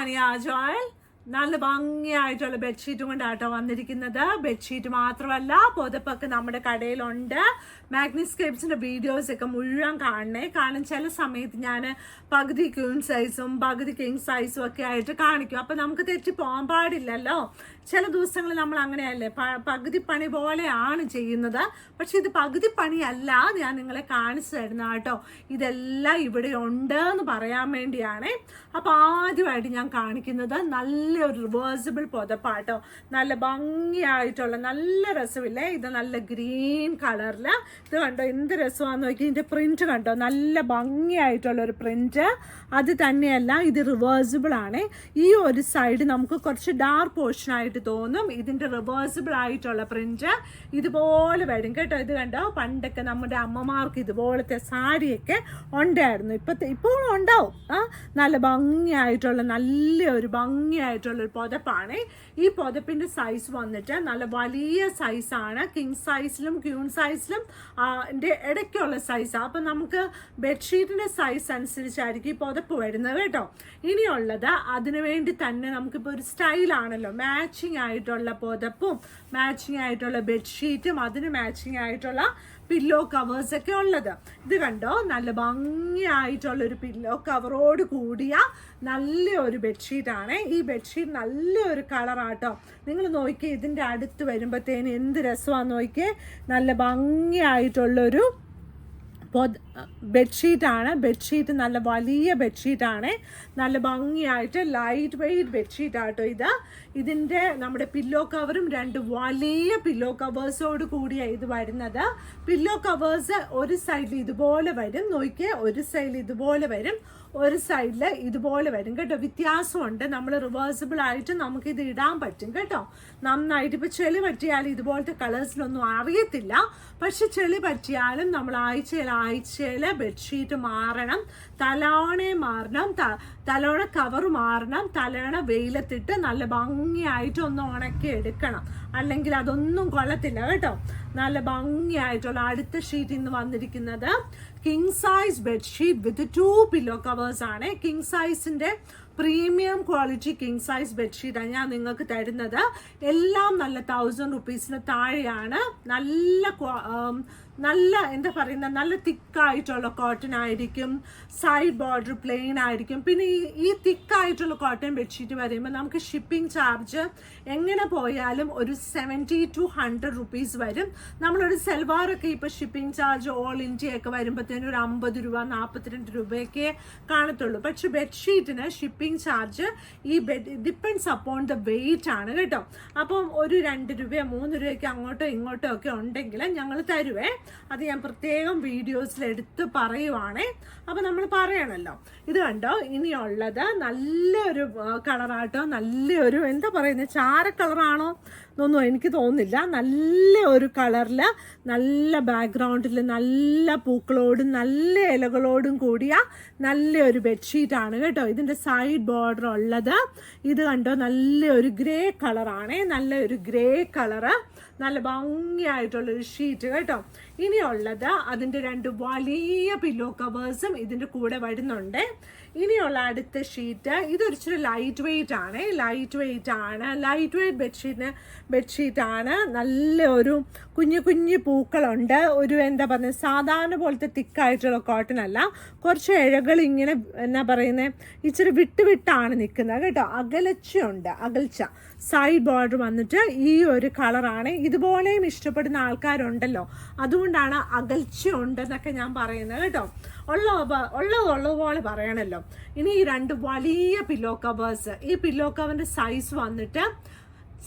Sania Joel നല്ല ഭംഗിയായിട്ടുള്ള ബെഡ്ഷീറ്റും കൊണ്ടാട്ടോ വന്നിരിക്കുന്നത്. Bedsheet മാത്രമല്ല, പുതപ്പൊക്കെ നമ്മുടെ കടയിലുണ്ട്. മാഗ്നിസ്കേപ്സിന്റെ വീഡിയോസ് ഒക്കെ മുഴുവൻ കാണണേ. കാരണം ചില സമയത്ത് ഞാൻ പകുതി ക്യൂൻ സൈസും പകുതി കിങ് സൈസും ഒക്കെ ആയിട്ട് കാണിക്കും. അപ്പം നമുക്ക് തെറ്റി പോകാൻ പാടില്ലല്ലോ. ചില ദിവസങ്ങളിൽ നമ്മൾ അങ്ങനെയല്ലേ, പകുതി പണി പോലെയാണ് ചെയ്യുന്നത്. പക്ഷെ ഇത് പകുതി പണിയല്ല, ഞാൻ നിങ്ങളെ കാണിച്ചു തരുന്ന കേട്ടോ. ഇതെല്ലാം ഇവിടെ ഉണ്ട് എന്ന് പറയാൻ വേണ്ടിയാണ്. അപ്പോൾ ആദ്യമായിട്ട് ഞാൻ കാണിക്കുന്നത് നല്ലൊരു റിവേഴ്സിബിൾ പുതപ്പാട്ടോ. നല്ല ഭംഗിയായിട്ടുള്ള നല്ല രസമില്ലേ, ഇത് നല്ല ഗ്രീൻ കളറിൽ. ഇത് കണ്ടോ എന്ത് രസമാണെന്ന് നോക്കി. ഇതിൻ്റെ പ്രിന്റ് കണ്ടോ, നല്ല ഭംഗിയായിട്ടുള്ളൊരു പ്രിന്റ്. അത് തന്നെയല്ല, ഇത് റിവേഴ്സിബിൾ ആണ്. ഈ ഒരു സൈഡ് നമുക്ക് കുറച്ച് ഡാർക്ക് പോർഷൻ ആയിട്ട് തോന്നും. ഇതിൻ്റെ റിവേഴ്സിബിൾ ആയിട്ടുള്ള പ്രിന്റ് ഇതുപോലെ വരും കേട്ടോ. ഇത് കണ്ടോ, പണ്ടൊക്കെ നമ്മുടെ അമ്മമാർക്ക് ഇതുപോലത്തെ സാരിയൊക്കെ ഉണ്ടായിരുന്നു. ഇപ്പോഴും ഉണ്ടാവും. നല്ല ഭംഗിയായിട്ടുള്ള നല്ലൊരു ഭംഗിയായിട്ടുള്ളൊരു പുതപ്പാണ്. ഈ പുതപ്പിൻ്റെ സൈസ് വന്നിട്ട് നല്ല വലിയ സൈസാണ്. കിങ് സൈസിലും ക്യൂൺ സൈസിലും ഇടയ്ക്കുള്ള സൈസാണ്. അപ്പം നമുക്ക് ബെഡ്ഷീറ്റിൻ്റെ സൈസ് അനുസരിച്ചായിരിക്കും ഈ പുതപ്പ് വരുന്നത് കേട്ടോ. ഇനിയുള്ളത് അതിനു വേണ്ടി തന്നെ നമുക്കിപ്പോൾ ഒരു സ്റ്റൈലാണല്ലോ, മാച്ചിങ് ആയിട്ടുള്ള പുതപ്പും മാച്ചിങ് ആയിട്ടുള്ള ബെഡ്ഷീറ്റും അതിന് മാച്ചിങ് ആയിട്ടുള്ള പില്ലോ കവേഴ്സ് ഒക്കെ ഉള്ളത്. ഇത് കണ്ടോ, നല്ല ഭംഗിയായിട്ടുള്ളൊരു പില്ലോ കവറോട് കൂടിയ നല്ലൊരു ബെഡ്ഷീറ്റാണ്. ഈ ബെഡ്ഷീറ്റ് നല്ലൊരു കളറാട്ടോ. നിങ്ങൾ നോക്കിയേ, ഇതിൻ്റെ അടുത്ത് വരുമ്പോഴത്തേന് എന്ത് രസമാണെന്ന് നോക്കിയേ. നല്ല ഭംഗിയായിട്ടുള്ളൊരു ബെഡ്ഷീറ്റാണ്. ബെഡ്ഷീറ്റ് നല്ല വലിയ ബെഡ്ഷീറ്റാണ്. നല്ല ഭംഗിയായിട്ട് ലൈറ്റ് വെയ്റ്റ് ബെഡ്ഷീറ്റാട്ടോ ഇത്. ഇതിൻ്റെ നമ്മുടെ പില്ലോ കവറും രണ്ട് വലിയ പില്ലോ കവേഴ്സോട് കൂടിയാണ് ഇത് വരുന്നത്. പില്ലോ കവേഴ്സ് ഒരു സൈഡിൽ ഇതുപോലെ വരും, നോക്കിയേ. ഒരു സൈഡിൽ ഇതുപോലെ വരും, ഒരു സൈഡിൽ ഇതുപോലെ വരും കേട്ടോ. വ്യത്യാസമുണ്ട്. നമ്മൾ റിവേഴ്സിബിൾ ആയിട്ട് നമുക്കിത് ഇടാൻ പറ്റും കേട്ടോ. നന്നായിട്ട്. ഇപ്പോൾ ചെളി പറ്റിയാൽ ഇതുപോലത്തെ കളേഴ്സിലൊന്നും അറിയത്തില്ല. പക്ഷെ ചെളി പറ്റിയാലും നമ്മൾ ആഴ്ചയിൽ ബെഡ്ഷീറ്റ് മാറണം, തലോണ മാറണം, തലോണ കവർ മാറണം, തലോണ വെയിലത്തിട്ട് നല്ല ഭംഗിയായിട്ട് ഒന്ന് ഉണക്കി എടുക്കണം. അല്ലെങ്കിൽ അതൊന്നും കൊള്ളത്തില്ല കേട്ടോ. നല്ല ഭംഗിയായിട്ടുള്ള അടുത്ത ഷീറ്റ് ഇന്ന് വന്നിരിക്കുന്നത് king size bedsheet with 2 pillow covers ആണ്. കിങ് സൈസിന്റെ പ്രീമിയം ക്വാളിറ്റി കിങ് സൈസ് ബെഡ്ഷീറ്റാണ് ഞാൻ നിങ്ങൾക്ക് തരുന്നത്. എല്ലാം നല്ല 1000 റുപ്പീസിന് താഴെയാണ്. നല്ല എന്താ പറയുന്ന, നല്ല തിക്കായിട്ടുള്ള കോട്ടൺ ആയിരിക്കും. സൈഡ് ബോർഡർ പ്ലെയിൻ ആയിരിക്കും. പിന്നെ ഈ തിക്കായിട്ടുള്ള കോട്ടൺ ബെഡ്ഷീറ്റ് വരുമ്പോൾ നമുക്ക് ഷിപ്പിംഗ് ചാർജ് എങ്ങനെ പോയാലും ഒരു 70 to 100 റുപ്പീസ് വരും. നമ്മളൊരു സെൽവാറൊക്കെ ഇപ്പോൾ ഷിപ്പിംഗ് ചാർജ് ഓൾ ഇന്ത്യ ഒക്കെ വരുമ്പോഴത്തേനും ഒരു 50 രൂപ 42 രൂപയൊക്കെ കാണത്തുള്ളൂ. പക്ഷെ ബെഡ്ഷീറ്റിന് shipping charge depends upon the weight ആണ് കേട്ടോ. അപ്പം ഒരു 2 രൂപയോ 3 രൂപയ്ക്ക് അങ്ങോട്ടോ ഇങ്ങോട്ടോ ഒക്കെ ഉണ്ടെങ്കിൽ ഞങ്ങൾ തരുവേ. അത് ഞാൻ പ്രത്യേകം വീഡിയോസിൽ എടുത്ത് പറയുവാണേ. അപ്പം നമ്മൾ പറയണല്ലോ. ഇത് കണ്ടോ, ഇനിയുള്ളത് നല്ലൊരു കളറാട്ടോ. നല്ലൊരു എന്താ പറയുന്നത്, ചാര കളറാണോ എന്നൊന്നും എനിക്ക് തോന്നുന്നില്ല. നല്ല ഒരു കളറിൽ നല്ല ബാക്ക്ഗ്രൗണ്ടിൽ നല്ല പൂക്കളോടും നല്ല ഇലകളോടും കൂടിയ നല്ലൊരു ബെഡ്ഷീറ്റാണ് കേട്ടോ. ഇതിൻ്റെ സൈഡ് ബോർഡർ ഉള്ളത് ഇത് കണ്ടോ, നല്ലൊരു ഗ്രേ കളറാണ്. നല്ലൊരു ഗ്രേ കളറ്, നല്ല ഭംഗിയായിട്ടുള്ളൊരു ഷീറ്റ് കേട്ടോ. ഇനിയുള്ളത് അതിൻ്റെ 2 വലിയ പില്ലോ കവേഴ്സും ഇതിൻ്റെ കൂടെ വരുന്നുണ്ട്. ഇനിയുള്ള അടുത്ത ഷീറ്റ് ഇതൊരിച്ചിരി ലൈറ്റ് വെയ്റ്റ് ആണ്. ലൈറ്റ് വെയ്റ്റ് ബെഡ്ഷീറ്റാണ്. നല്ല ഒരു കുഞ്ഞു പൂക്കളുണ്ട്. ഒരു എന്താ പറയുന്നത്, സാധാരണ പോലത്തെ തിക്കായിട്ടുള്ള കോട്ടൺ അല്ല. കുറച്ച് ഇഴകൾ ഇങ്ങനെ എന്നാ പറയുന്നത്, ഇച്ചിരി വിട്ടാണ് നിൽക്കുന്നത് കേട്ടോ. അകൽച്ച സൈഡ് ബോർഡർ വന്നിട്ട് ഈ ഒരു കളറാണ്. ഇതുപോലെയും ഇഷ്ടപ്പെടുന്ന ആൾക്കാരുണ്ടല്ലോ, അതുകൊണ്ടാണ് അകൽച്ച ഉണ്ടെന്നൊക്കെ ഞാൻ പറയുന്നത് കേട്ടോ. ഉള്ളതുപോലെ പറയണല്ലോ. ഇനി ഈ 2 വലിയ പില്ലോ കവേഴ്സ്. ഈ പില്ലോ കവറിൻ്റെ സൈസ് വന്നിട്ട്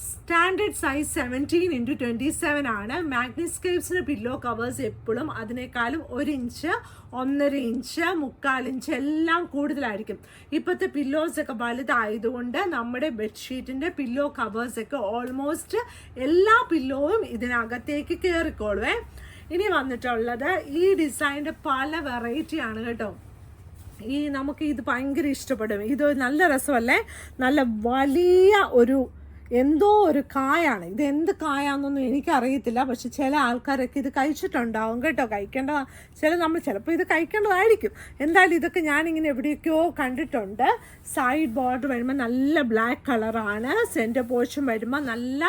സ്റ്റാൻഡേർഡ് സൈസ് 17x27 ആണ്. മാഗ്നിസ്കേപ്സിന് പില്ലോ കവേഴ്സ് എപ്പോഴും അതിനേക്കാളും 1 ഇഞ്ച് 1.5 ഇഞ്ച് 3/4 ഇഞ്ച് എല്ലാം കൂടുതലായിരിക്കും. ഇപ്പോഴത്തെ പില്ലോസൊക്കെ വലുതായതുകൊണ്ട് നമ്മുടെ ബെഡ്ഷീറ്റിൻ്റെ പില്ലോ കവേഴ്സൊക്കെ ഓൾമോസ്റ്റ് എല്ലാ പില്ലോവും ഇതിനകത്തേക്ക് കയറിക്കോളുവേ. ഇനി വന്നിട്ടുള്ളത് ഈ ഡിസൈൻ്റെ പല വെറൈറ്റിയാണ് കേട്ടോ. നമുക്ക് ഇത് ഭയങ്കര ഇഷ്ടപ്പെടും. ഇത് നല്ല രസമല്ലേ. നല്ല വലിയ ഒരു എന്തോ ഒരു കായാണ്. ഇത് എന്ത് കായാണെന്നൊന്നും എനിക്കറിയത്തില്ല. പക്ഷെ ചില ആൾക്കാരൊക്കെ ഇത് കഴിച്ചിട്ടുണ്ടാവും കേട്ടോ. നമ്മൾ ചിലപ്പോൾ ഇത് കഴിക്കേണ്ടതായിരിക്കും. എന്തായാലും ഇതൊക്കെ ഞാനിങ്ങനെ എവിടെയൊക്കെയോ കണ്ടിട്ടുണ്ട്. സൈഡ് ബോർഡർ വരുമ്പോൾ നല്ല ബ്ലാക്ക് കളറാണ്. സെൻറ്റർ പോർഷൻ വരുമ്പോൾ നല്ല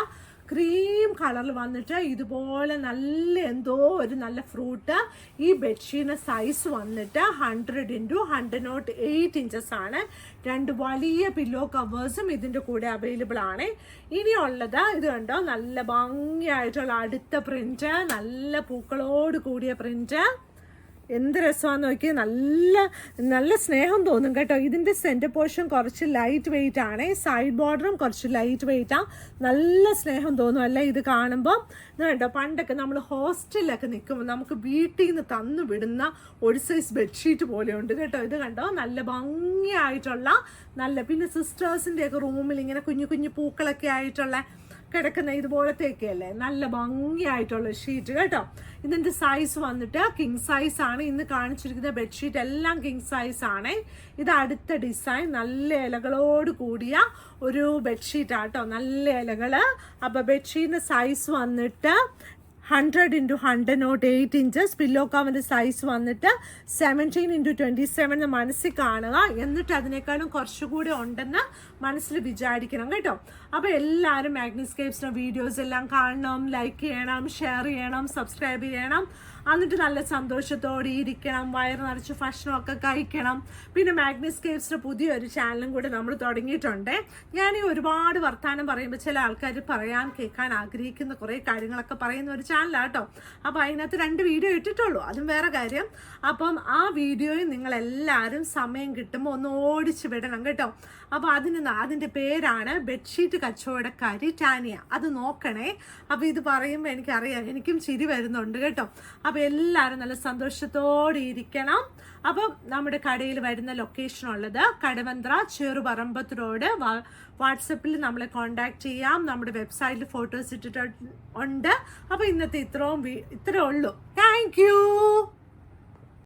ക്രീം കളറിൽ വന്നിട്ട് ഇതുപോലെ നല്ല എന്തോ ഒരു നല്ല ഫ്രൂട്ട്. ഈ ബെഡ്ഷീറ്റിൻ്റെ സൈസ് വന്നിട്ട് 100x108 ഇഞ്ചസ് ആണ്. 2 വലിയ പില്ലോ കവേഴ്സും ഇതിൻ്റെ കൂടെ അവൈലബിൾ ആണ്. ഇനിയുള്ളത് ഇത് കണ്ടോ, നല്ല ഭംഗിയായിട്ടുള്ള അടുത്ത പ്രിൻറ്റ്, നല്ല പൂക്കളോട് കൂടിയ പ്രിൻറ്റ്. എന്ത് രസമാണെന്ന് നോക്കി, നല്ല സ്നേഹം തോന്നും കേട്ടോ. ഇതിൻ്റെ സെൻറ്റർ പോർഷൻ കുറച്ച് ലൈറ്റ് വെയിറ്റ് ആണ്. സൈഡ് ബോർഡറും കുറച്ച് ലൈറ്റ് വെയിറ്റാണ്. നല്ല സ്നേഹം തോന്നും അല്ലേ ഇത് കാണുമ്പോൾ. ഇത് കണ്ടോ, പണ്ടൊക്കെ നമ്മൾ ഹോസ്റ്റലിലൊക്കെ നിൽക്കുമ്പോൾ നമുക്ക് വീട്ടിൽ നിന്ന് തന്നു വിടുന്ന ഒരു സൈസ് ബെഡ്ഷീറ്റ് പോലെയുണ്ട് കേട്ടോ. ഇത് കണ്ടോ, നല്ല ഭംഗിയായിട്ടുള്ള പിന്നെ സിസ്റ്റേഴ്സിൻ്റെയൊക്കെ റൂമിൽ ഇങ്ങനെ കുഞ്ഞു കുഞ്ഞു പൂക്കളൊക്കെ ആയിട്ടുള്ള കിടക്കുന്ന ഇതുപോലത്തെയൊക്കെ അല്ലേ, നല്ല ഭംഗിയായിട്ടുള്ള ഷീറ്റ് കേട്ടോ. ഇതിൻ്റെ സൈസ് വന്നിട്ട് കിങ് സൈസ് ആണ്. ഇന്ന് കാണിച്ചിരിക്കുന്ന ബെഡ്ഷീറ്റ് എല്ലാം കിങ് സൈസ് ആണ്. ഇത് അടുത്ത ഡിസൈൻ, നല്ല ഇലകളോട് കൂടിയ ഒരു ബെഡ്ഷീറ്റ് ആട്ടോ, നല്ല ഇലകൾ. അപ്പോൾ ബെഡ്ഷീറ്റിൻ്റെ സൈസ് വന്നിട്ട് 100x108 ഇഞ്ചസ്. പില്ലോ കവറിൻ്റെ സൈസ് വന്നിട്ട് 17x27 മനസ്സിൽ കാണുക. എന്നിട്ട് അതിനേക്കാളും കുറച്ചുകൂടി ഉണ്ടെന്ന് മനസ്സിൽ വിചാരിക്കണം കേട്ടോ. അപ്പോൾ എല്ലാവരും മാഗ്നിസ്കേപ്സിൻ്റെ വീഡിയോസ് എല്ലാം കാണണം, ലൈക്ക് ചെയ്യണം, ഷെയർ ചെയ്യണം, സബ്സ്ക്രൈബ് ചെയ്യണം. എന്നിട്ട് നല്ല സന്തോഷത്തോടെ ഇരിക്കണം, വയറ് നിറച്ച് ഭക്ഷണമൊക്കെ കഴിക്കണം. പിന്നെ മാഗ്നിസ്കേപ്സിൻ്റെ പുതിയൊരു ചാനലും കൂടെ നമ്മൾ തുടങ്ങിയിട്ടുണ്ട്. ഞാൻ ഈ ഒരുപാട് വർത്തമാനം പറയുമ്പോൾ ചില ആൾക്കാർ കേൾക്കാൻ ആഗ്രഹിക്കുന്ന കുറേ കാര്യങ്ങളൊക്കെ പറയുന്ന ഒരു ചാനലാട്ടോ. അപ്പോൾ അതിനകത്ത് 2 വീഡിയോ ഇട്ടിട്ടുള്ളൂ, അതും വേറെ കാര്യം. അപ്പം ആ വീഡിയോയിൽ നിങ്ങളെല്ലാവരും സമയം കിട്ടുമ്പോൾ ഒന്ന് ഓടിച്ച് വിടണം കേട്ടോ. അപ്പോൾ അതിൻ്റെ പേരാണ് ബെഡ്ഷീറ്റ് കച്ചവടക്കാരി ടാനിയ. അത് നോക്കണേ. അപ്പോൾ ഇത് പറയുമ്പോൾ എനിക്കറിയാം, എനിക്കും ചിരി വരുന്നുണ്ട് കേട്ടോ. അപ്പോൾ എല്ലാവരും നല്ല സന്തോഷത്തോടെ ഇരിക്കണം. അപ്പം നമ്മുടെ കടയിൽ വരുന്ന ലൊക്കേഷൻ ഉള്ളത് കടവന്ത്ര ചെറുപറമ്പത്ത് റോഡ്. വാട്സപ്പിൽ നമ്മളെ കോൺടാക്ട് ചെയ്യാം. നമ്മുടെ വെബ്സൈറ്റിൽ ഫോട്ടോസ് ഇട്ടിട്ടുണ്ട്. അപ്പോൾ ഇന്നത്തെ ഇത്രേ ഉള്ളൂ. Thank you.